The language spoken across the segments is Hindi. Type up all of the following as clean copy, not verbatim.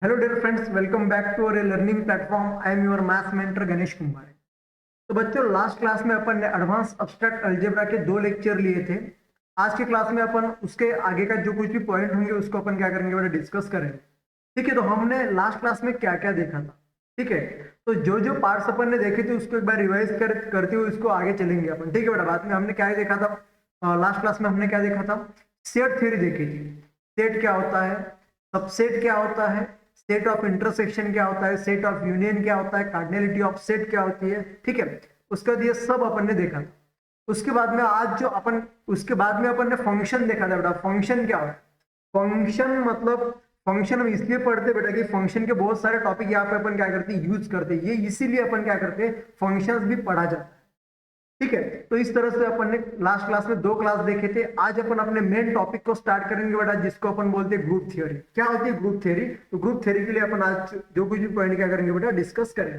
Hello dear friends, welcome back to our learning platform. I am your maths mentor Ganesh Kumar. तो बच्चों, लास्ट क्लास में अपन ने एडवांस अब्स्ट्रैक्ट अलजेब्रा के 2 लेक्चर लिए थे। आज की क्लास में अपन उसके आगे का जो कुछ भी पॉइंट होंगे उसको अपन क्या करेंगे बेटा, डिस्कस करेंगे। ठीक है, तो हमने लास्ट क्लास में क्या क्या देखा था। ठीक है, तो जो जो पार्ट्स अपन ने देखे थे उसको एक बार रिवाइज करते हुए उसको आगे चलेंगे अपन। ठीक है बेटा, बाद में हमने क्या देखा था, लास्ट क्लास में हमने क्या देखा था, सेट थ्योरी देखी थी। सेट क्या होता है, सबसेट क्या होता है, सेट ऑफ इंटरसेक्शन क्या होता है, सेट ऑफ यूनियन क्या होता है, कार्डिनलिटी ऑफ सेट क्या होती है। ठीक है, उसके बाद ये सब अपन ने देखा। उसके बाद में आज जो अपन उसके बाद में अपन ने फंक्शन देखा था बेटा। फंक्शन क्या होता है, फंक्शन मतलब फंक्शन हम इसलिए पढ़ते बेटा कि फंक्शन के बहुत सारे टॉपिक यहाँ पे अपन क्या करते हैं, यूज करते हैं। ये इसीलिए अपन क्या करते हैं, फंक्शंस भी पढ़ा जाता है। ठीक है, तो इस तरह से अपन ने लास्ट क्लास में 2 क्लास देखे थे। आज अपन अपने मेन टॉपिक को स्टार्ट करेंगे बेटा, जिसको अपन बोलते हैं ग्रुप थ्योरी। क्या होती है ग्रुप थ्योरी? तो ग्रुप थ्योरी के लिए अपन आज जो कुछ भी पॉइंट क्या करेंगे बेटा, डिस्कस करेंगे।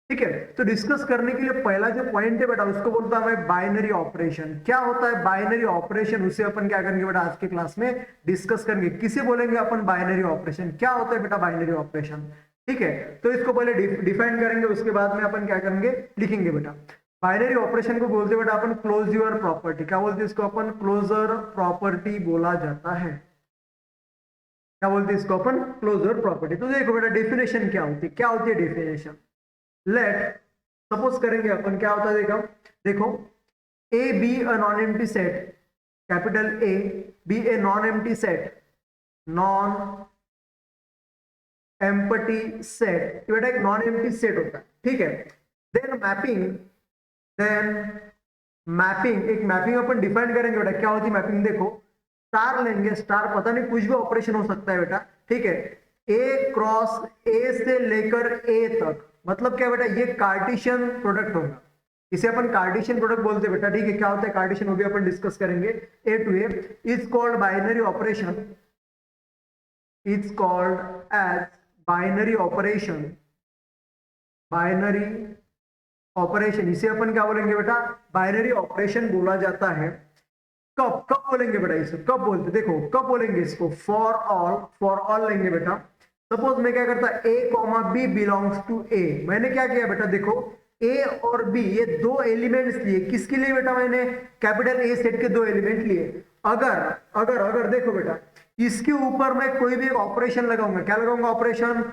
ठीक है, तो डिस्कस करने के लिए पहला जो पॉइंट है बेटा, उसको बोलता है बाइनरी ऑपरेशन। क्या होता है बाइनरी ऑपरेशन, उसे अपन क्या करेंगे बेटा, आज के क्लास में डिस्कस करेंगे। किसे बोलेंगे अपन बाइनरी ऑपरेशन? क्या होता है बेटा बाइनरी ऑपरेशन? ठीक है, तो इसको पहले डिफाइन करेंगे, उसके बाद में अपन क्या करेंगे, लिखेंगे बेटा। बाइनरी ऑपरेशन को बोलते बेटा अपन क्लोजर प्रॉपर्टी। क्या बोलते हैं इसको अपन? क्लोजर प्रॉपर्टी बोला जाता है। क्या बोलते हैं इसको अपन? Closure property. तो देखो बेटा, डेफिनेशन क्या होती है, क्या होती है डेफिनेशन। लेट सपोज करेंगे अपन, क्या होता है देखो, देखो A be a non empty set, capital A be a non empty set, non empty set. बेटा एक नॉन एम्प्टी सेट होता है। ठीक है, देन मैपिंग, देन मैपिंग, एक मैपिंग अपन डिफाइन करेंगे बेटा। क्या होती है मैपिंग? देखो, स्टार लेंगे, स्टार पता नहीं कुछ भी ऑपरेशन हो सकता है बेटा। ठीक है, ए क्रॉस ए से लेकर ए तक, मतलब क्या बेटा, ये कार्टेशियन प्रोडक्ट होगा। इसे अपन कार्टेशियन प्रोडक्ट बोलते हैं बेटा। ठीक है, क्या होता है कार्टेशियन, वो भी अपन डिस्कस करेंगे। A to A is called binary operation, is called as binary operation, binary operation. इसे अपन क्या बोलेंगे बेटा, बाइनरी ऑपरेशन बोला जाता है। कब कब बोलेंगे बेटा इसे, कब बोलते? देखो कब बोलेंगे इसको, फॉर ऑल, फॉर ऑल लेंगे बेटा। सपोज मैं क्या करता, ए कॉमा बी बिलोंग्स टू ए। मैंने क्या किया बेटा, देखो ए और बी ये 2 एलिमेंट्स लिए। किसके लिए बेटा? मैंने कैपिटल ए सेट के 2 एलिमेंट लिए। अगर अगर अगर देखो बेटा, इसके ऊपर मैं कोई भी एक ऑपरेशन लगाऊंगा। क्या लगाऊंगा operation?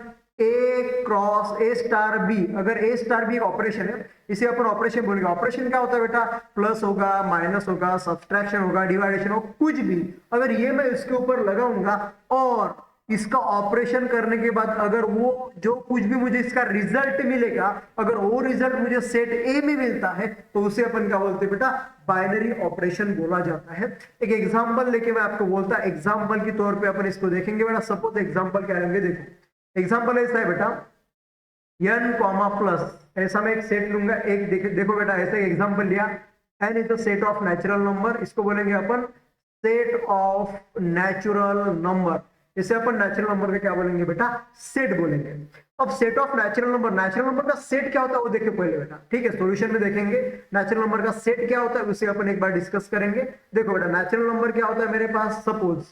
A cross A star B. अगर ए स्टार बी एक ऑपरेशन है, इसे अपन ऑपरेशन बोलेंगे। ऑपरेशन क्या होता है बेटा? प्लस होगा, माइनस होगा, सब्सट्रैक्शन होगा, डिवाइडेशन होगा, कुछ भी। अगर ये मैं इसके ऊपर लगाऊंगा और इसका ऑपरेशन करने के बाद अगर वो जो कुछ भी मुझे इसका रिजल्ट मिलेगा, अगर वो रिजल्ट मुझे सेट ए में मिलता है, तो उसे अपन क्या बोलते हैं बेटा, बाइनरी ऑपरेशन बोला जाता है। एक एग्जांपल लेके मैं आपको बोलता, एग्जांपल के तौर पे अपन इसको देखेंगे बेटा। सपोज एग्जांपल क्या लेंगे, देखो एग्जांपल ऐसा है बेटा, n कॉमा प्लस, ऐसा मैं एक सेट लूंगा। एक देखो बेटा, ऐसा एक एग्जांपल लिया, n is the set of natural number. इसको बोलेंगे अपन सेट ऑफ नेचुरल नंबर। इसे अपन नेचुरल नंबर का क्या बोलेंगे बेटा, सेट बोलेंगे। अब set of natural number, natural number का सेट क्या होता है वो देखिए पहले बेटा। ठीक है, सॉल्यूशन में देखेंगे नेचुरल नंबर का सेट क्या होता है, उसे अपन एक बार डिस्कस करेंगे। देखो बेटा, नेचुरल नंबर क्या होता है मेरे पास, suppose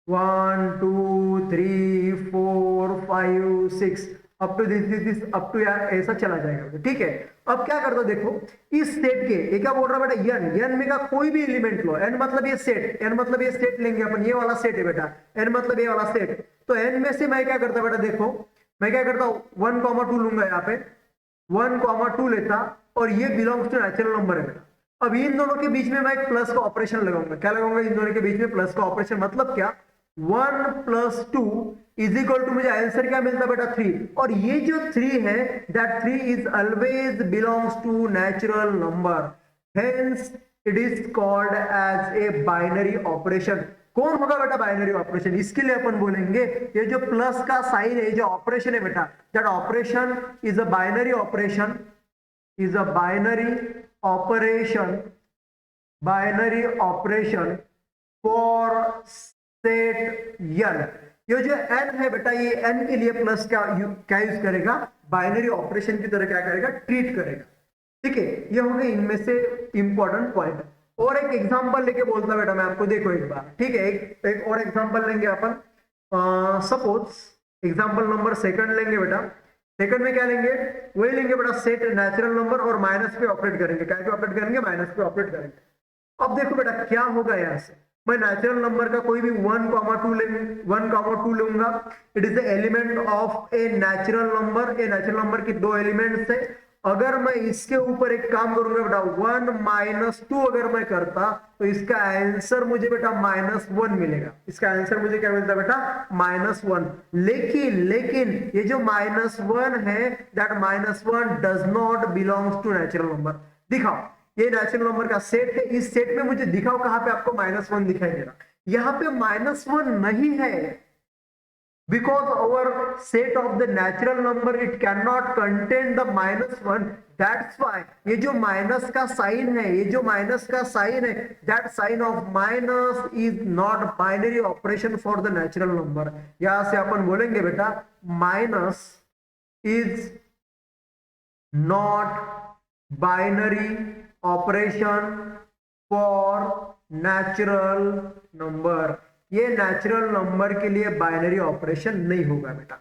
1 2 3 4 5 6 up to this up to यार ऐसा चला जाएगा। ठीक है, अब क्या करता देखो, इस सेट के, ये क्या बोल रहा है बेटा, एन में का कोई भी एलिमेंट लो। एन मतलब ये सेट, एन मतलब ये सेट लेंगे अपन, ये वाला सेट है बेटा, एन मतलब ये वाला सेट। तो एन में से मैं क्या करता बेटा, देखो मैं क्या करता हूं, 1 2 लूंगा यहाँ पे, 1 2 लेता, और ये बिलोंग्स टू नेचुरल नंबर है बेटा। अब इन दोनों के बीच में मैं एक प्लस का ऑपरेशन लगाऊंगा। क्या लगाऊंगा? इन दोनों के बीच में प्लस का ऑपरेशन। मतलब क्या, 1 + 2 इज इक्वल टू, मुझे आंसर क्या मिलता बेटा, 3। और ये जो 3 है, that 3 is always belongs to natural number, hence it is called as a binary operation. कौन होगा बेटा बाइनरी ऑपरेशन? इसके लिए अपन बोलेंगे ये जो प्लस का साइन है, जो ऑपरेशन है बेटा, that operation is a binary operation, is a binary operation, binary operation for set n। ये जो n है बेटा, ये n के लिए प्लस क्या यूज करेगा, बाइनरी ऑपरेशन की तरह क्या करेगा, ट्रीट करेगा। ठीक है, ये हो गए इनमें से इंपॉर्टेंट पॉइंट। और एक एग्जांपल लेके बोलता बेटा मैं आपको, देखो एक बार। ठीक है, एक और एग्जांपल लेंगे अपन। सपोज एग्जाम्पल नंबर सेकंड लेंगे बेटा, सेकंड में क्या लेंगे, वही लेंगे बेटा सेट नेचुरल नंबर और माइनस पे ऑपरेट करेंगे, क्या पे ऑपरेट करेंगे, माइनस पे ऑपरेट करेंगे। अब देखो बेटा क्या होगा यहाँ से, मैं नेचुरल नंबर का कोई भी 1,2 लेंगे, 1,2 लूंगा, it is the element of a natural number, a natural number की दो एलिमेंट्स है। अगर मैं इसके ऊपर एक काम करूंगा बेटा 1 - 2 अगर मैं करता तो इसका आंसर मुझे बेटा -1 मिलेगा, इसका आंसर मुझे क्या मिलता बेटा -1। लेकिन ये जो -1 है, that -1 does not belongs to natural number. दिखाओ ये नेचुरल नंबर का सेट है, इस सेट में मुझे दिखाओ कहां पे आपको -1 दिखाई दे रहा, यहां पे -1 नहीं है, because our set of the natural number it cannot contain the -1, that's why ये जो माइनस का साइन है, ये जो माइनस का साइन है, that sign of minus is not binary operation for the natural number। यहां से अपन बोलेंगे बेटा minus is not binary operation for natural number, ये नेचुरल नंबर के लिए बाइनरी ऑपरेशन नहीं होगा बेटा।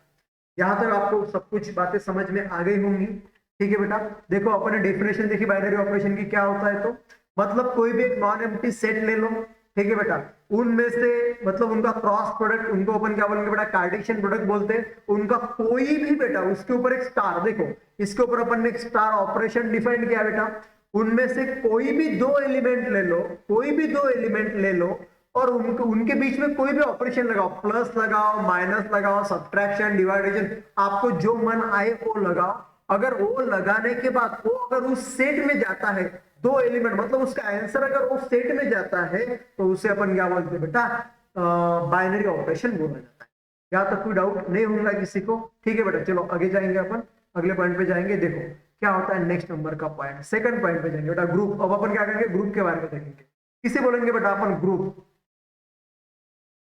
यहां तक आपको सब कुछ बातें समझ में आ गई होंगी, ठीक है बेटा। देखो अपन ने डेफिनेशन देखी बाइनरी ऑपरेशन की क्या होता है, तो मतलब कोई भी एक नॉन एम्प्टी सेट ले लो, ठीक है बेटा, उनमें से मतलब उनका क्रॉस प्रोडक्ट, उनको अपन क्या बोलेंगे बेटा कार्टेशियन प्रोडक्ट बोलते हैं, उनका कोई भी बेटा उसके ऊपर एक स्टार, देखो इसके ऊपर अपन ने एक स्टार ऑपरेशन डिफाइन किया बेटा, उनमें से कोई भी दो एलिमेंट ले लो, कोई भी दो एलिमेंट ले लो और उनके बीच में कोई भी ऑपरेशन लगाओ, प्लस लगाओ, माइनस लगाओ, सब्ट्रैक्शन, डिवाइडेशन, आपको जो मन आए वो लगाओ। अगर वो लगाने के बाद वो अगर उस सेट में जाता है, दो एलिमेंट मतलब उसका आंसर अगर वो सेट में जाता है तो उसे अपन क्या बोलते हैं बेटा बाइनरी ऑपरेशन बोला जाता है। यहां तक कोई डाउट नहीं होगा किसी को, ठीक है बेटा। चलो आगे जाएंगे अपन, अगले पॉइंट पे जाएंगे। देखो क्या होता है नेक्स्ट नंबर का पॉइंट, सेकंड पॉइंट पे जाएंगे बेटा ग्रुप। अब अपन क्या करेंगे, ग्रुप के बारे में देखेंगे। किसे बोलेंगे बेटा अपन ग्रुप,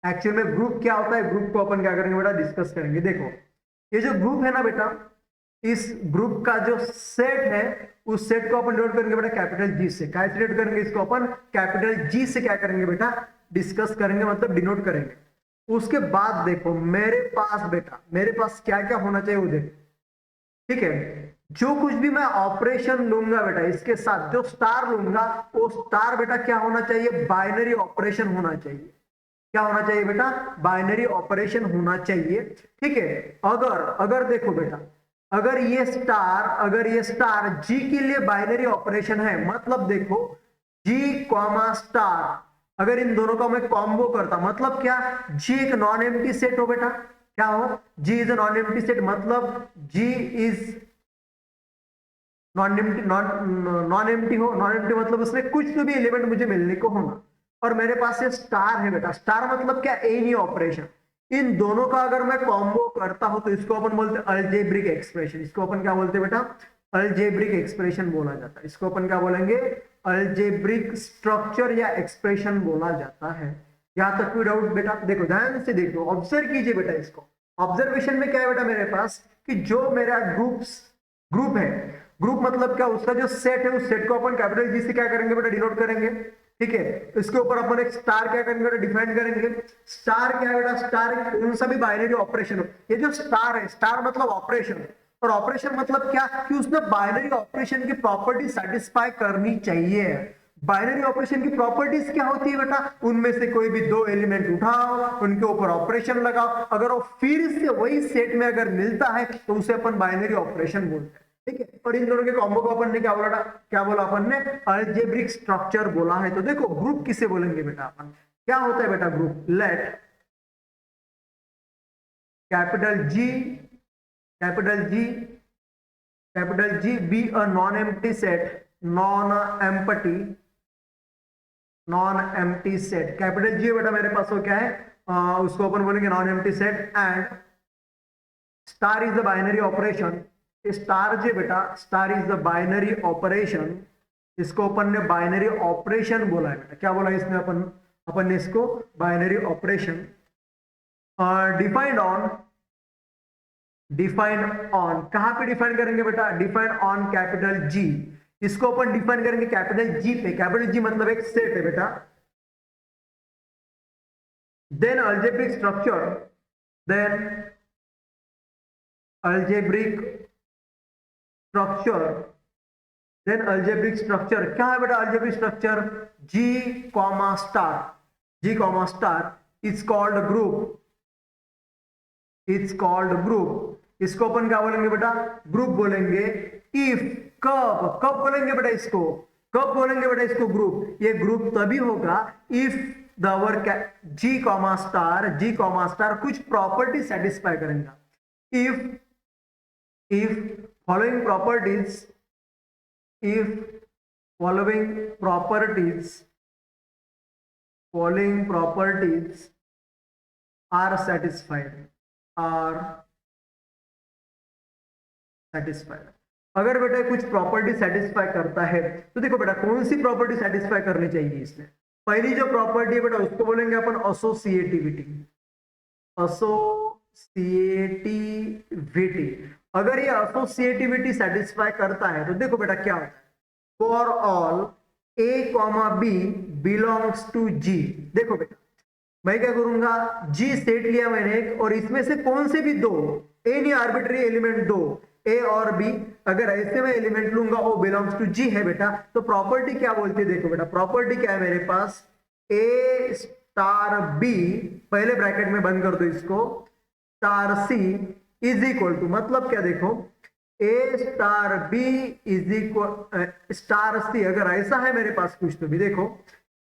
एक्चुअल में ग्रुप क्या होता है, ग्रुप को अपन क्या करेंगे बेटा डिस्कस करेंगे। देखो ये जो ग्रुप है ना बेटा, इस ग्रुप का जो सेट है उस सेट को अपन डिनोट करेंगे बेटा कैपिटल जी से। क्या डिनोट करेंगे इसको अपन कैपिटल जी से क्या करेंगे बेटा डिस्कस करेंगे, मतलब डिनोट करेंगे। उसके बाद देखो मेरे पास बेटा, मेरे पास क्या क्या होना चाहिए वो देखो, ठीक है। जो कुछ भी मैं ऑपरेशन लूंगा बेटा इसके साथ जो स्टार लूंगा वो स्टार बेटा क्या होना चाहिए, बाइनरी ऑपरेशन होना चाहिए। क्या होना चाहिए बेटा, बाइनरी ऑपरेशन होना चाहिए, ठीक है। अगर देखो बेटा अगर ये स्टार जी के लिए बाइनरी ऑपरेशन है, मतलब देखो जी कॉमा स्टार, अगर इन दोनों का मैं कॉम्बो करता, मतलब क्या, जी एक नॉन एम्प्टी सेट हो बेटा, क्या हो, जी इज नॉन एम्प्टी सेट, मतलब जी इज नॉन एम्प्टी हो, नॉन एम्प्टी मतलब उसमें कुछ तो भी एलिमेंट मुझे मिलने को होना। और मेरे पास ये स्टार है बेटा, स्टार मतलब क्या, एनी ऑपरेशन। इन दोनों का अगर मैं कॉम्बो करता हूं तो इसको अपन बोलते हैं अलजेब्रिक एक्सप्रेशन। इसको अपन क्या बोलते हैं बेटा, अलजेब्रिक एक्सप्रेशन बोला जाता है। इसको अपन क्या बोलेंगे, अलजेब्रिक स्ट्रक्चर या एक्सप्रेशन बोला जाता है। यहां तक कोई डाउट बेटा, देखो ध्यान से देखो, ऑब्जर्व कीजिए बेटा इसको। ऑब्जर्वेशन में क्या है बेटा मेरे पास, कि जो मेरा ग्रुप है, ग्रुप मतलब क्या, उसका जो सेट है उस सेट को अपन कैपिटल जी से क्या करेंगे बेटा डिनोट करेंगे, ठीक है। इसके ऊपर अपन एक स्टार क्या करेंगे बेटा डिफाइन करेंगे। स्टार क्या है बेटा, स्टार कौन सा भी बाइनरी ऑपरेशन हो, ये जो स्टार है, स्टार मतलब ऑपरेशन, और ऑपरेशन मतलब क्या कि उसने बाइनरी ऑपरेशन की प्रॉपर्टी सेटिस्फाई करनी चाहिए। बाइनरी ऑपरेशन की प्रॉपर्टीज क्या होती है बेटा, उनमें से कोई भी दो एलिमेंट उठाओ, उनके ऊपर ऑपरेशन लगाओ, अगर वो फिर से वही सेट में अगर मिलता है तो उसे अपन बाइनरी ऑपरेशन बोलते हैं, ठीक है। और इन दोनों के कॉम्बो को अपन ने क्या बोला अपन ने अलजेब्रिक स्ट्रक्चर बोला है। तो देखो ग्रुप किसे बोलेंगे बेटा अपन, क्या होता है बेटा group, let capital G be a non empty set, non empty set. Capital G बेटा मेरे पास वो क्या है, उसको अपन बोलेंगे non empty set, and star is the binary operation. Star जे बेटा, star is the binary operation, इसको अपन ने बाइनरी ऑपरेशन बोला है बेटा। क्या बोला इसमें अपन ने इसको बाइनरी ऑपरेशन। डिफाइंड ऑन कहां पे डिफाइन करेंगे बेटा, डिफाइन ऑन कैपिटल जी। इसको अपन डिफाइन करेंगे कैपिटल जी पे, कैपिटल जी मतलब एक सेट है बेटा। Then algebraic structure, then algebraic structure, then algebraic structure क्या है बेटा? Algebraic structure G comma star, G comma star is called group, it's called group. इसको अपन क्या बोलेंगे बेटा? ग्रुप बोलेंगे। इफ, कब, कब बोलेंगे बेटा इसको? कब बोलेंगे बेटा इसको ग्रुप? ये ग्रुप तभी होगा if the our G comma star, G comma star कुछ प्रॉपर्टी सेटिस्फाई करेगा। If following properties, if following properties are satisfied, अगर बेटा कुछ प्रॉपर्टी सेटिस्फाई करता है तो देखो बेटा कौन सी प्रॉपर्टी सेटिस्फाई करनी चाहिए इसमें? पहली जो प्रॉपर्टी है बेटा उसको बोलेंगे अपन एसोसिएटिविटी, एसोसिएटिविटी। अगर ये एसोसिएटिविटी सेटिस्फाई करता है तो देखो बेटा क्या होता है? For all A comma B belongs to G. देखो बेटा मैं क्या करूंगा? जी सेट लिया मैंने एक, और इसमें से कौन से भी दो एनी आर्बिट्री एलिमेंट दो ए और बी, अगर ऐसे में एलिमेंट लूंगा वो बिलोंग्स टू जी है बेटा, तो प्रॉपर्टी क्या बोलती है? देखो बेटा प्रॉपर्टी क्या है मेरे पास? ए स्टार बी, पहले ब्रैकेट में बंद कर दो इसको, star C is equal to, मतलब क्या? देखो A star B is equal star C, अगर ऐसा है मेरे पास कुछ तो भी देखो।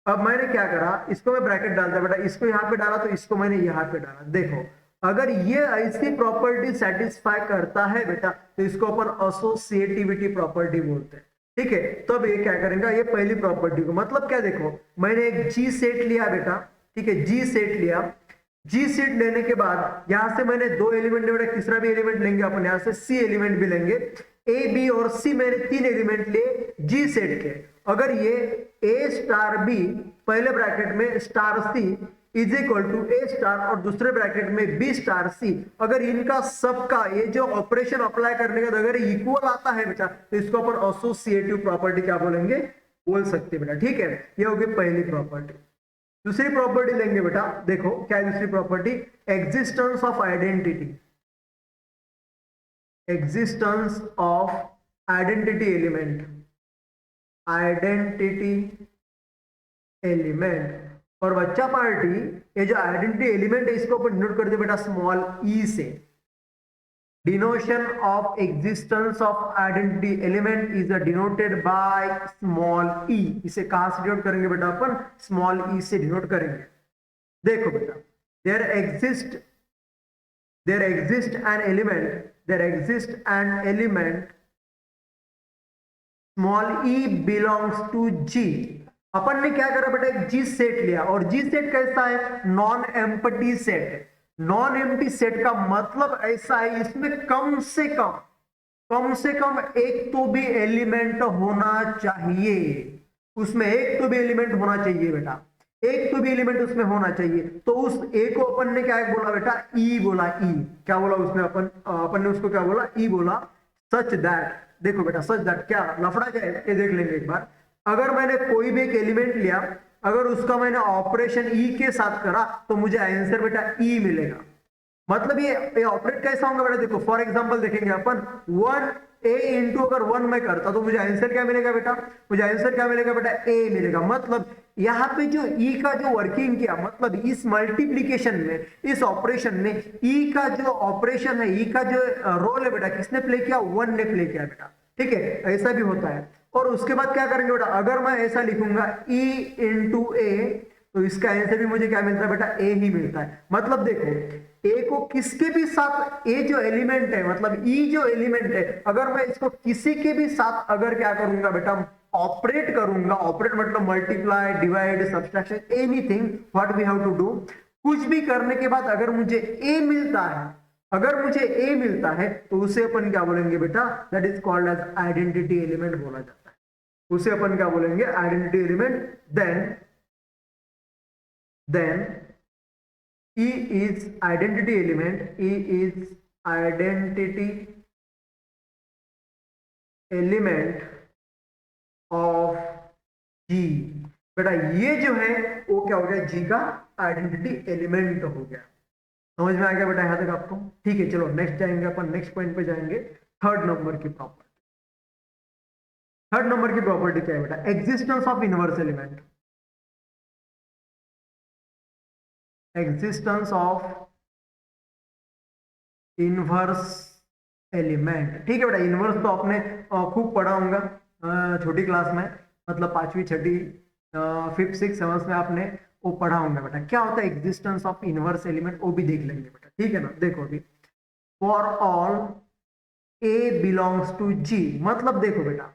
अब मैंने क्या करा? इसको मैं ब्रैकेट डालता बेटा, इसको यहाँ पे डाला तो इसको मैंने यहाँ पे डाला। देखो अगर ये ऐसी प्रॉपर्टी सेटिस्फाई करता है बेटा तो इसको अपन एसोसिएटिविटी प्रॉपर्टी बोलते हैं, ठीक है? तब ये क्या करेंगे? ये पहली प्रॉपर्टी को, मतलब क्या? देखो मैंने एक जी सेट लिया बेटा, ठीक है? जी सेट लिया, जी सेट लेने के बाद यहां से मैंने दो एलिमेंट बेटा, तीसरा भी एलिमेंट लेंगे अपन, यहां से सी एलिमेंट भी लेंगे, ए बी और सी मैंने तीन एलिमेंट लिए जी सेट के। अगर ये ए स्टार बी पहले ब्रैकेट में star C is equal to A star और दूसरे ब्रैकेट में बी स्टार सी, अगर इनका सबका ये जो ऑपरेशन अप्लाई करने का अगर इक्वल आता है बेटा तो इसको अपन एसोसिएटिव प्रॉपर्टी क्या बोलेंगे? बोल सकते बेटा, ठीक है? ये होगी पहली प्रॉपर्टी। दूसरी प्रॉपर्टी लेंगे बेटा, देखो क्या है दूसरी property? Existence of identity, existence of identity element, identity element. और बच्चा पार्टी ये जो आइडेंटिटी एलिमेंट है इसको अपन डिनोट कर दे बेटा स्मॉल ई से। Denotation of existence of identity element is denoted by small E. इसे कहां से डिनोट करेंगे बेटा? अपन स्मॉल ई से डिनोट करेंगे। देखो बेटा there exist an element small E belongs to G. अपन ने क्या करा बेटा? एक जी सेट लिया, और जी सेट कैसा है? Non empty set. Non empty set का मतलब ऐसा है इसमें कम से कम एक तो भी एलिमेंट होना चाहिए, उसमें एक तो भी एलिमेंट होना चाहिए बेटा, एक तो भी एलिमेंट उसमें होना चाहिए। तो उस ए को अपन ने क्या बोला बेटा? ई बोला। ई क्या बोला उसने? अपन ने उसको क्या बोला? ई बोला। सच दैट, देखो बेटा सच दैट क्या लफड़ा क्या है ये देख लेंगे एक बार। अगर मैंने कोई भी एक एलिमेंट लिया, अगर उसका मैंने ऑपरेशन ई के साथ करा तो मुझे आंसर बेटा ई मिलेगा। मतलब ये ऑपरेट कैसा होगा बेटा? देखो फॉर एग्जांपल देखेंगे अपन, 1 ए इंटू अगर 1 में करता तो मुझे आंसर क्या मिलेगा बेटा? मुझे आंसर क्या मिलेगा बेटा? ए मिलेगा। मतलब यहाँ पे जो ई का जो वर्किंग किया, मतलब इस मल्टीप्लीकेशन में, इस ऑपरेशन में ई का जो ऑपरेशन है, ई का जो रोल है बेटा किसने प्ले किया? 1 ने प्ले किया बेटा, ठीक है? ऐसा भी होता है। और उसके बाद क्या करेंगे बेटा? अगर मैं ऐसा लिखूंगा ई इंटू ए तो इसका आंसर भी मुझे क्या मिलता है बेटा? ए ही मिलता है। मतलब देखो ए को किसके भी साथ, ए जो एलिमेंट है मतलब ई जो एलिमेंट है, अगर मैं इसको किसी के भी साथ अगर क्या करूंगा बेटा? ऑपरेट करूंगा। ऑपरेट मतलब multiply, divide, subtraction, anything what we have to do, कुछ भी करने के बाद अगर मुझे ए मिलता है, अगर मुझे ए मिलता है तो उसे अपन क्या बोलेंगे बेटा? That is called as identity element बोला जाता है। उसे अपन क्या बोलेंगे? Identity element. Then E is identity element, E is identity element of G। बेटा ये जो है वो क्या हो गया? G का आइडेंटिटी एलिमेंट हो गया। समझ में आ गया बेटा यहाँ तक आपको? ठीक है, चलो नेक्स्ट जाएंगे अपन, नेक्स्ट पॉइंट पे जाएंगे। थर्ड नंबर की प्रॉपर्टी, थर्ड नंबर की प्रॉपर्टी क्या है बेटा? Existence of inverse element. Existence of inverse element. ठीक है बेटा, इनवर्स तो आपने खूब पढ़ा होगा छोटी क्लास में, मतलब पांचवी छठी फिफ्थ सिक्स सेवंथ में आपने वो पढ़ा होगा बेटा। क्या होता है एग्जिस्टेंस ऑफ इनवर्स एलिमेंट, वो भी देख लेंगे बेटा। ठीक है ना, देखो अभी for all A belongs to G, मतलब देखो बेटा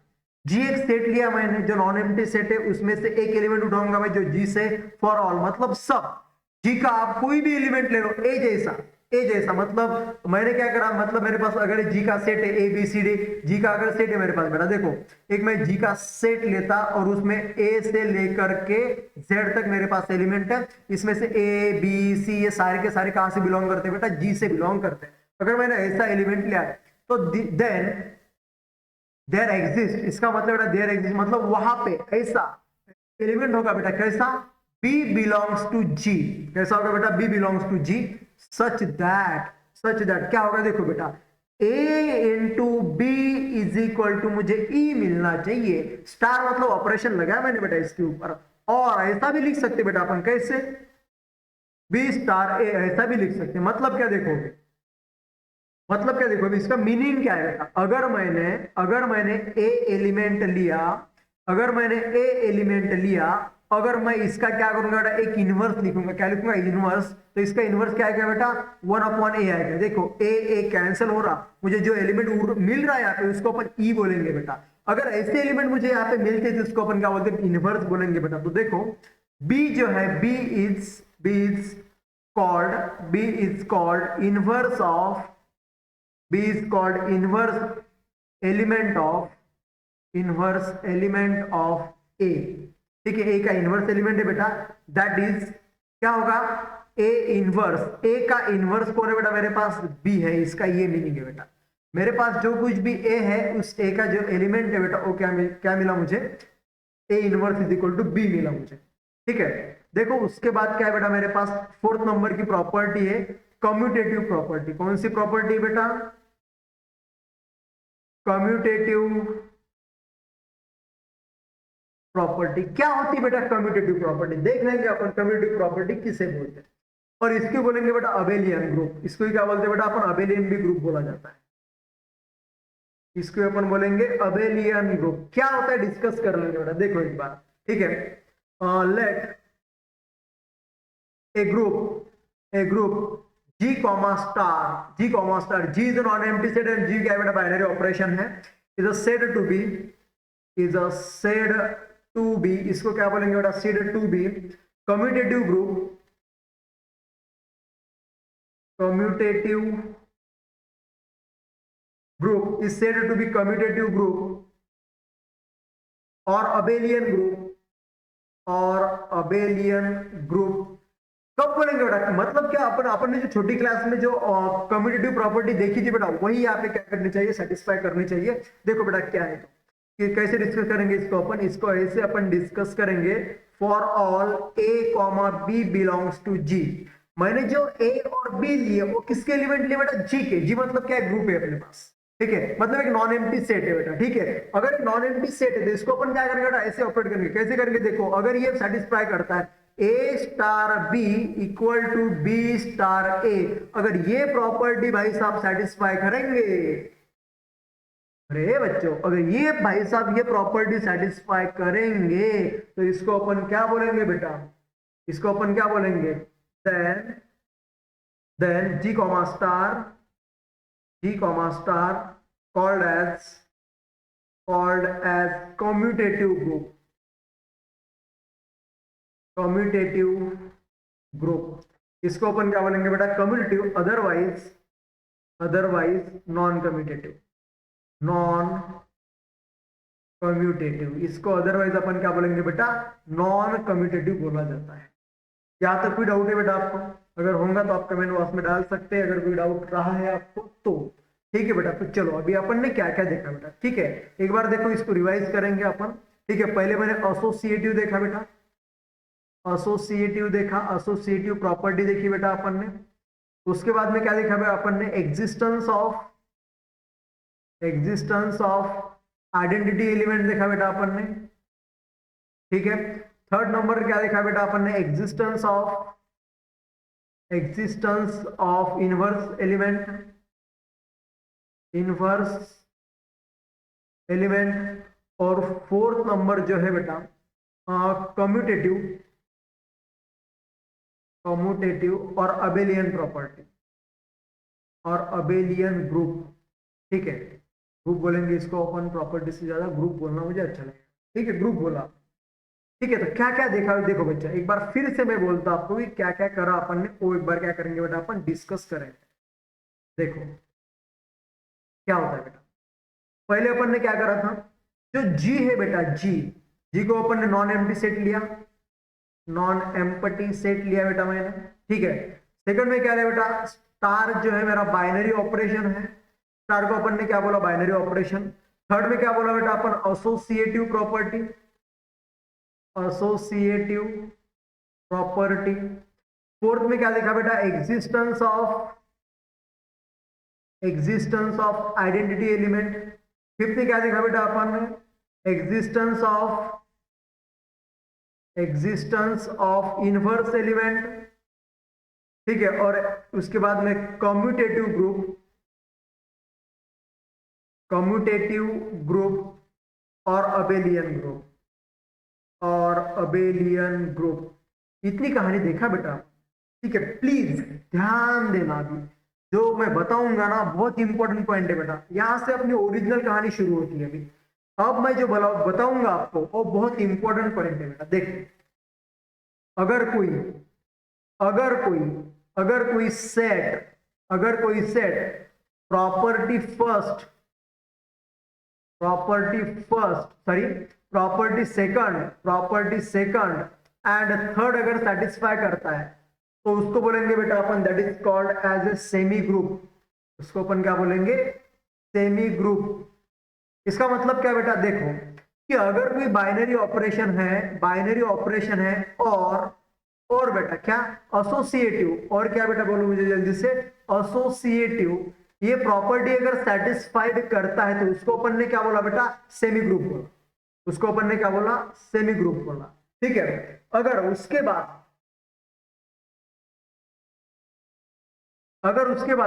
जी एक सेट लिया मैंने जो नॉन एम्प्टी सेट है, उसमें से एक एलिमेंट उठाऊंगा मैं जो जी से, फॉर ऑल मतलब सब जी का आप कोई भी एलिमेंट ले लो ए जैसा, ए जैसा मतलब मैंने क्या करा, मतलब मेरे पास अगर जी का सेट है ए बी सी डी, जी का अगर सेट है मेरे पास बेटा, देखो एक मैं जी का सेट लेता और उसमें ए से लेकर के जेड तक मेरे पास एलिमेंट है, इसमें से ए बी सी ये सारे के सारे कहां से बिलोंग करते हैं बेटा? जी से बिलोंग करते हैं। अगर मैंने ऐसा एलिमेंट लिया है तो देन देयर एग्जिस्ट, इसका मतलब बेटा देयर एग्जिस्ट मतलब वहां पे ऐसा एलिमेंट होगा बेटा, कैसा? B belongs to G, कैसा होगा बेटा? B belongs to G such that क्या होगा? देखो बेटा A into B is equal to मुझे E मिलना चाहिए, स्टार मतलब ऑपरेशन लगाया मैंने बेटा इसके ऊपर, और ऐसा भी लिख सकते बेटा अपन, कैसे? B स्टार A ऐसा भी लिख सकते, मतलब क्या देखोगे, मतलब क्या देखो इसका मीनिंग क्या है बेटा? अगर मैंने ए एलिमेंट लिया, अगर मैंने ए एलिमेंट लिया, अगर मैं इसका क्या करूंगा बेटा? एक इनवर्स लिखूंगा, क्या लिखूंगा? इनवर्स। तो इसका इनवर्स क्या आएगा बेटा? 1/a आएगा। देखो ए कैंसिल हो रहा, मुझे जो एलिमेंट मिल रहा है यहाँ पे उसको अपन ई बोलेंगे बेटा। अगर ऐसे एलिमेंट मुझे यहाँ पे मिलते तो उसको अपन क्या बोलते हैं? इनवर्स बोलेंगे बेटा। तो देखो बी जो है B is called inverse of, B is called inverse element of A। ठीक है, A का इनवर्स एलिमेंट है बेटा, दैट इज क्या होगा? A इनवर्स, A का इनवर्स कौन है बेटा? मेरे पास B है, इसका ये मीनिंग है बेटा। मेरे पास जो कुछ भी A है उस A का जो एलिमेंट है बेटा वो क्या मिला मुझे? A inverse is equal to B मिला मुझे। ठीक है, देखो उसके बाद क्या है बेटा? मेरे पास फोर्थ नंबर की प्रॉपर्टी है कम्यूटेटिव प्रॉपर्टी। कौन सी प्रॉपर्टी है बेटा? Commutative property. क्या होती है बेटा कम्यूटेटिव प्रॉपर्टी? देख लेंगे अपन कम्यूटेटिव प्रॉपर्टी किसे बोलते हैं, और इसको बोलेंगे बेटा अबेलियन ग्रुप। इसको क्या बोलते हैं बेटा अपन? अबेलियन भी ग्रुप बोला जाता है, इसको अपन बोलेंगे अबेलियन ग्रुप। क्या होता है डिस्कस कर लेंगे बेटा, देखो एक बार। ठीक है, let a group G comma star, G is non empty set and G क्या है बेटा? बाइनरी ऑपरेशन है। Is a said to be, इसको क्या बोलेंगे बेटा? Said to be commutative group is said to be commutative group और अबेलियन ग्रुप कब बोलेंगे बेटा? मतलब क्या अपन ने जो छोटी क्लास में जो कम्यूटेटिव प्रॉपर्टी देखी थी बेटा, वही यहाँ पे क्या करनी चाहिए? सेटिस्फाई करनी चाहिए। देखो बेटा क्या है तो कि कैसे डिस्कस करेंगे इसको अपन? इसको ऐसे अपन डिस्कस करेंगे for all A comma B belongs to G. मैंने जो ए और बी लिए वो किसके एलिमेंट लिए बेटा? जी के। जी मतलब क्या? ग्रुप है अपने पास। ठीक है, मतलब एक नॉन एम्प्टी सेट है बेटा। ठीक है, अगर एक नॉन एम्प्टी सेट है तो इसको अपन क्या करेंगे बेटा? ऐसे ऑपरेट करेंगे। कैसे करेंगे? देखो अगर ये सेटिस्फाई करता है A star B equal to B star A, अगर ये प्रॉपर्टी भाई साहब सेटिस्फाई करेंगे, अरे बच्चों अगर ये भाई साहब ये प्रॉपर्टी सेटिस्फाई करेंगे तो इसको अपन क्या बोलेंगे बेटा? इसको अपन क्या बोलेंगे? Then G comma star called as commutative group. इसको अपन क्या बोलेंगे बेटा? Commutative, otherwise non commutative. इसको अदरवाइज अपन क्या बोलेंगे बेटा? नॉन कम्यूटेटिव बोला जाता है। यहाँ तक कोई डाउट है बेटा आपको? अगर होगा तो आप कमेंट बॉक्स में डाल सकते हैं, अगर कोई डाउट रहा है आपको तो। ठीक है बेटा, तो चलो अभी अपन ने क्या क्या देखा बेटा। ठीक है, एक बार देखो इसको रिवाइज करेंगे अपन। ठीक है, पहले मैंने एसोसिएटिव देखा बेटा, एसोसिएटिव प्रॉपर्टी देखी बेटा अपन ने। उसके बाद में क्या देखा भाई अपन ने, एग्जिस्टेंस ऑफ आइडेंटिटी एलिमेंट देखा बेटा अपन ने, ठीक है। थर्ड नंबर क्या देखा बेटा अपन ने, एग्जिस्टेंस ऑफ इनवर्स एलिमेंट। और फोर्थ नंबर जो है बेटा कम्यूटेटिव और अबेलियन प्रॉपर्टी और अबेलियन ग्रुप, ठीक है। ग्रुप बोलेंगे इसको अपन, प्रॉपर्टी से ज्यादा ग्रुप बोलना मुझे अच्छा लगेगा, ठीक है, ग्रुप बोला, ठीक है। तो क्या क्या देखा, देखो बच्चा एक बार फिर से मैं बोलता आपको कि क्या क्या करा अपन ने, वो एक बार क्या करेंगे बेटा अपन डिस्कस करेंगे। देखो क्या होता है बेटा, पहले अपन ने क्या करा था, जो जी है बेटा, जी को अपन ने नॉन एम्प्टी सेट लिया, बेटा मैंने, ठीक है। सेकंड में क्या है बेटा, स्टार जो है मेरा बाइनरी ऑपरेशन है, स्टार को अपन ने क्या बोला, बाइनरी ऑपरेशन। थर्ड में क्या बोला बेटा अपन, एसोसिएटिव प्रॉपर्टी। फोर्थ में क्या देखा बेटा, existence of identity element. Fifth में क्या देखा बेटा अपन ने, एग्जिस्टेंस ऑफ इनवर्स एलिमेंट, ठीक है। और उसके बाद में कम्यूटेटिव ग्रुप और अबेलियन ग्रुप। इतनी कहानी देखा बेटा, ठीक है। प्लीज ध्यान देना, अभी जो मैं बताऊंगा ना बहुत इंपॉर्टेंट पॉइंट है बेटा, यहां से अपनी ओरिजिनल कहानी शुरू होती है। अभी अब मैं जो बताऊंगा आपको वो बहुत इंपॉर्टेंट पॉइंट है बेटा। देखो, अगर कोई set property second and third अगर सेटिस्फाई करता है तो उसको बोलेंगे बेटा अपन, that is called as a semi group. उसको अपन क्या बोलेंगे, सेमी ग्रुप। इसका मतलब क्या बेटा, देखो कि अगर कोई बाइनरी ऑपरेशन है और बेटा क्या, एसोसिएटिव, और क्या बेटा बोलो मुझे जल्दी से, एसोसिएटिव, ये प्रॉपर्टी अगर सेटिस्फाइड करता है तो उसको अपन ने क्या बोला बेटा, सेमी ग्रुप बोला। उसको अपन ने क्या बोला, सेमी ग्रुप बोला, ठीक है। अगर उसके बाद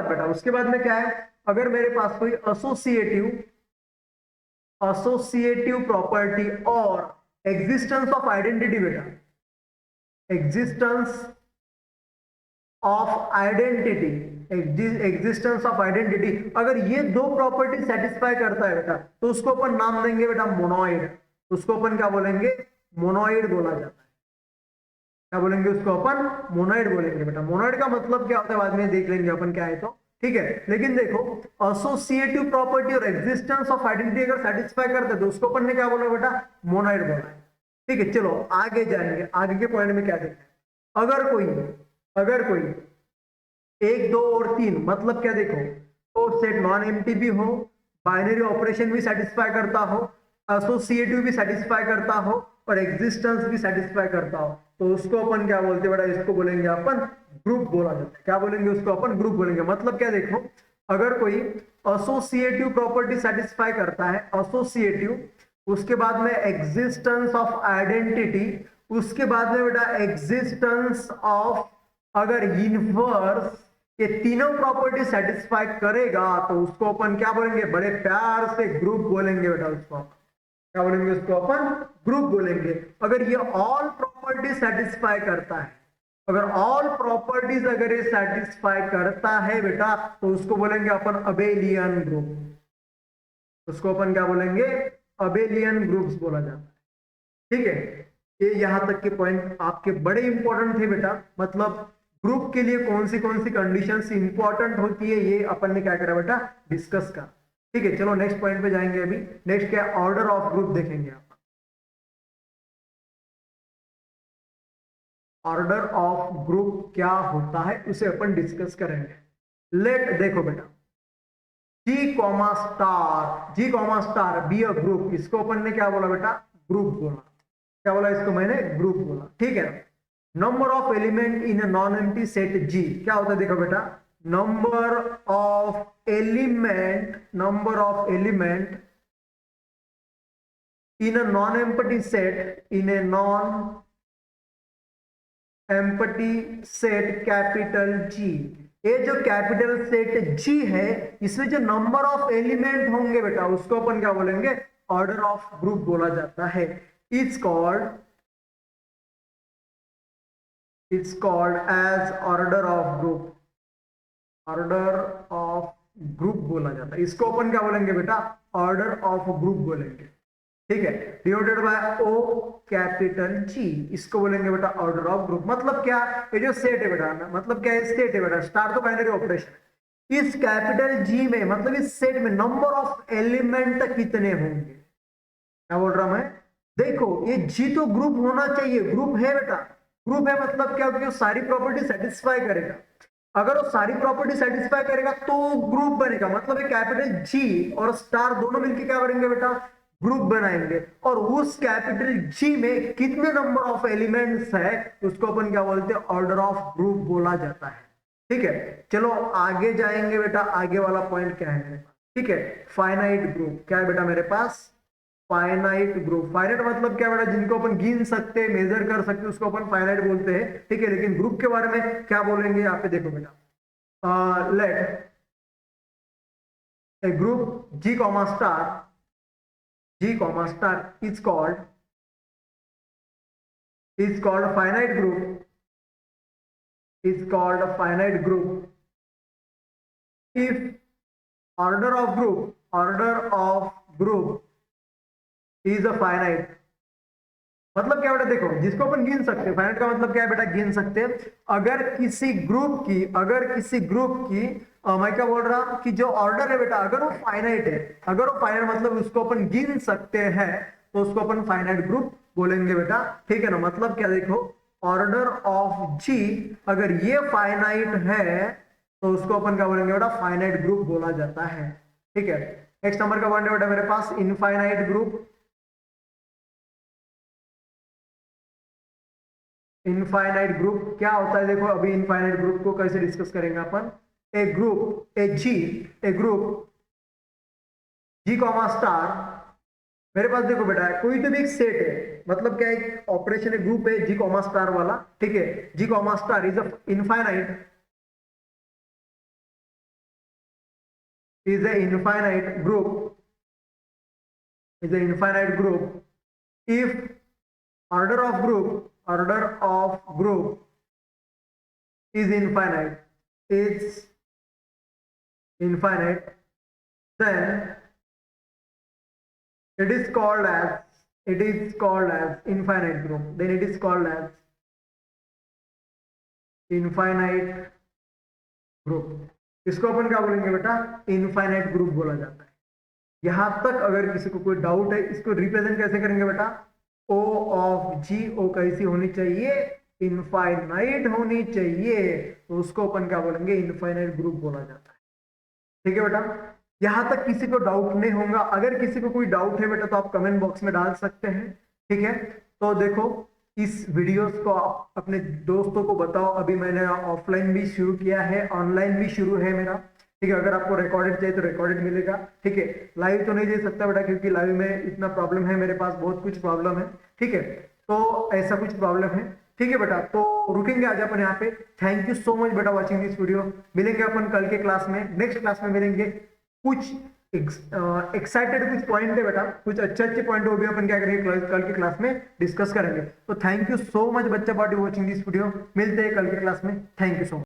बेटा, उसके बाद में क्या है, अगर मेरे पास कोई एसोसिएटिव प्रॉपर्टी और एग्जिस्टेंस ऑफ आइडेंटिटी बेटा, एग्जिस्टेंस ऑफ आइडेंटिटी, अगर ये दो प्रॉपर्टी सेटिस्फाई करता है बेटा तो उसको अपन नाम देंगे बेटा मोनोइड। उसको अपन क्या बोलेंगे, मोनोइड बोला जाता है। क्या बोलेंगे उसको अपन, मोनोइड बोलेंगे बेटा। मोनोइड का मतलब क्या होता है बाद में देख लेंगे अपन क्या है तो, ठीक है। लेकिन देखो, एसोसिएटिव प्रॉपर्टी और एग्जिस्टेंस ऑफ आइडेंटिटी अगर सेटिस्फाई करते तो उसको अपन ने क्या बोला बेटा, मोनोइड बोला है, ठीक है। चलो आगे जाएंगे, आगे के पॉइंट में क्या देखते हैं। अगर कोई 1, 2 और 3 मतलब क्या, देखो तो सेट नॉन एम्प्टी भी हो, बाइनरी ऑपरेशन भी सेटिस्फाई करता हो, एसोसिएटिव भी सेटिस्फाई करता हो और एग्जिस्टेंस भी सेटिस्फाई करता हो, तो उसको अपन क्या बोलते हैं बेटा, इसको बोलेंगे अपन ग्रुप बोला जाता है। क्या बोलेंगे उसको अपन, ग्रुप बोलेंगे। मतलब क्या, देखो अगर कोई एसोसिएटिव प्रॉपर्टी सेटिस्फाई करता है, एसोसिएटिव, उसके बाद में एग्जिस्टेंस ऑफ आइडेंटिटी, उसके बाद में बेटा एग्जिस्टेंस ऑफ अगर इनवर्स, ये तीनों प्रॉपर्टी सेटिस्फाई करेगा तो उसको अपन क्या बोलेंगे, बड़े प्यार से ग्रुप बोलेंगे बेटा। उसको क्या बोलेंगे, उसको अपन ग्रुप बोलेंगे। अगर ये ऑल प्रॉपर्टी सेटिस्फाई करता है, अगर ऑल प्रॉपर्टीज अगर ये सेटिस्फाई करता है बेटा तो उसको बोलेंगे अपन अबेलियन ग्रुप। उसको अपन क्या बोलेंगे, अबेलियन ग्रुप्स बोला जाता है, ठीक है। ये यहां तक के पॉइंट आपके बड़े इंपॉर्टेंट थे बेटा। मतलब ग्रुप के लिए कौन सी कंडीशंस इंपॉर्टेंट होती है ये अपन ने क्या करा बेटा, डिस्कस करा, ठीक है। चलो नेक्स्ट पॉइंट पे जाएंगे। अभी नेक्स्ट क्या, ऑर्डर ऑफ ग्रुप देखेंगे आप। ऑर्डर ऑफ ग्रुप क्या होता है उसे अपन डिस्कस करेंगे। लेट, देखो बेटा, G comma star B a group, इसको अपन ने क्या बोला बेटा, ग्रुप बोला। क्या बोला इसको मैंने, ग्रुप बोला, ठीक है। Number of element in non empty set G क्या होता है, देखो बेटा, number of element in a non-empty set capital G। ये जो कैपिटल सेट G है इसमें जो नंबर ऑफ एलिमेंट होंगे बेटा उसको अपन क्या बोलेंगे, ऑर्डर ऑफ ग्रुप बोला जाता है। It's called as order of group बोला जाता है। इसको अपन क्या बोलेंगे बेटा, ऑर्डर ऑफ ग्रुप बोलेंगे, ठीक है। Denoted by O capital G, इसको बोलेंगे बेटा ऑर्डर ऑफ ग्रुप। मतलब क्या, ये जो सेट है बेटा, मतलब क्या है, सेट है बेटा, स्टार तो बाइनरी ऑपरेशन। इस कैपिटल G में मतलब इस सेट में नंबर ऑफ एलिमेंट कितने होंगे, क्या बोल रहा मैं, देखो ये G तो ग्रुप होना चाहिए, ग्रुप है बेटा। ग्रुप है मतलब क्या, कि वो सारी प्रॉपर्टी सेटिस्फाई करेगा। अगर वो सारी प्रॉपर्टी सेटिस्फाई करेगा तो ग्रुप बनेगा। मतलब ये कैपिटल G और स्टार दोनों मिलकर क्या करेंगे बेटा, ग्रुप बनाएंगे। और उस कैपिटल G में कितने नंबर ऑफ एलिमेंट्स है उसको अपन क्या बोलते हैं, ऑर्डर ऑफ ग्रुप बोला जाता है, ठीक है। चलो आगे जाएंगे बेटा, आगे वाला पॉइंट क्या है, ठीक है। फाइनाइट ग्रुप क्या है बेटा मेरे पास, फाइनाइट ग्रुप। फाइनाइट मतलब क्या बेटा, जिनको अपन गिन सकते, मेजर कर सकते, उसको अपन फाइनाइट बोलते हैं, ठीक है। लेकिन ग्रुप के बारे में क्या बोलेंगे यहाँ पे देखो बेटा, let a group G comma star is called finite group if order of group is a finite। मतलब क्या बेटा, देखो जिसको अपन गिन सकते हैं, फाइनाइट का मतलब क्या है बेटा, गिन सकते हैं। अगर किसी ग्रुप की मैं क्या बोल रहा कि जो ऑर्डर है बेटा, अगर वो फाइनाइट मतलब उसको अपन गिन सकते हैं तो उसको अपन फाइनाइट ग्रुप बोलेंगे बेटा, ठीक है ना। मतलब क्या, देखो ऑर्डर ऑफ G अगर ये फाइनाइट है तो उसको अपन क्या बोलेंगे बेटा, फाइनाइट ग्रुप बोला जाता है, ठीक है। नेक्स्ट नंबर का पॉइंट है बेटा मेरे पास इनफाइनाइट ग्रुप। इनफाइनाइट ग्रुप क्या होता है, देखो अभी इनफाइनाइट ग्रुप को कैसे डिस्कस करेंगे अपन। ए ग्रुप G कॉमा स्टार, मेरे पास देखो बेटा कोई तो भी एक सेट है, मतलब क्या एक ऑपरेशन है, ग्रुप है G कॉमा स्टार वाला, ठीक है। G comma star is a infinite group if order of group is infinite, then it is called as infinite group, then it is called as infinite group। इसको अपन क्या बोलेंगे बेटा, इनफाइनाइट ग्रुप बोला जाता है। यहां तक अगर किसी को कोई डाउट है, इसको रिप्रेजेंट कैसे करेंगे बेटा, O ऑफ G, O कैसी होनी चाहिए, इनफाइनाइट होनी चाहिए, तो उसको अपन क्या बोलेंगे, इनफाइनाइट ग्रुप बोला जाता है, ठीक है बेटा। यहां तक किसी को डाउट नहीं होगा। अगर किसी को कोई डाउट है बेटा तो आप कमेंट बॉक्स में डाल सकते हैं, ठीक है। तो देखो इस वीडियोस को आप अपने दोस्तों को बताओ। अभी मैंने ऑफलाइन भी शुरू किया है, ऑनलाइन भी शुरू है मेरा, ठीक है। अगर आपको रिकॉर्डेड चाहिए तो रिकॉर्डेड मिलेगा, ठीक है। लाइव तो नहीं दे सकता बेटा क्योंकि लाइव में इतना प्रॉब्लम है, मेरे पास बहुत कुछ प्रॉब्लम है, ठीक है। तो ऐसा कुछ प्रॉब्लम है, ठीक है बेटा। तो रुकेंगे आज अपन यहाँ पे। थैंक यू सो मच बेटा वॉचिंग दिस वीडियो। मिलेंगे अपन कल के क्लास में, नेक्स्ट क्लास में मिलेंगे। कुछ एक्साइटेड कुछ पॉइंट है बेटा, कुछ अच्छे पॉइंट वो भी अपन क्या करेंगे कल की क्लास में डिस्कस करेंगे। तो थैंक यू सो मच बच्चा फॉर वॉचिंग दिस वीडियो। मिलते हैं कल की क्लास में। Thank you so much.